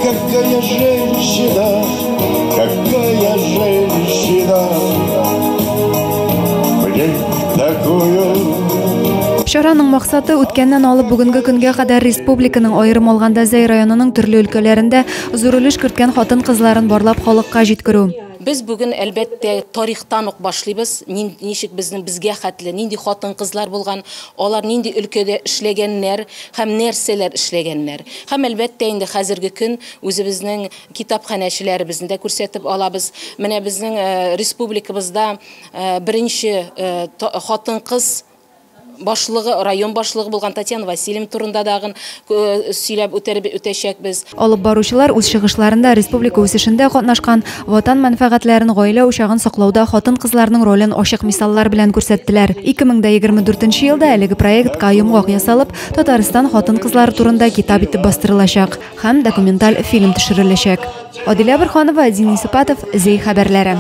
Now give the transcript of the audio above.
какая женщина, какая женщина, мне такую. Шараның максаты үткәннән алып бүгенге көнгә кадәр республиканың аерым алганда Зәй районының төрле өлкәләрендә зурулыш керткән хатын-кызларын барлап халыкка җиткерү. Biz bugün elbette tarixtan ук башлыйбыз, ничек безгә хәтле, нинди хатын-кызлар булган, алар нинди өлкәдә эшләгәннәр һәм нәрсәләр эшләгәннәр. Һәм әлбәттә инде хәзерге көн үзебезнең китапханәчеләребезне дә күрсәтеп алабыз. Менә безнең республикабызда беренче хатын-кыз башлыгы, район башлыгы булган Татьяна Васильевна турында дагы сөйләп үтәчәкбез. Алып баручылар үз чыгышларында республика үсешендә катнашкан, ватан мәнфәгатьләрен, гаилә учагын саклауда хатын-кызларның ролен ачык мисаллар белән күрсәттеләр. 2024 елда әлеге проектка йомгак ясалып, Татарстан хатын-кызлары турында китап итеп бастырылачак һәм документаль фильм төшереләчәк. Адилә Борханова, Денис Ипатов, Зәй хәбәрләре.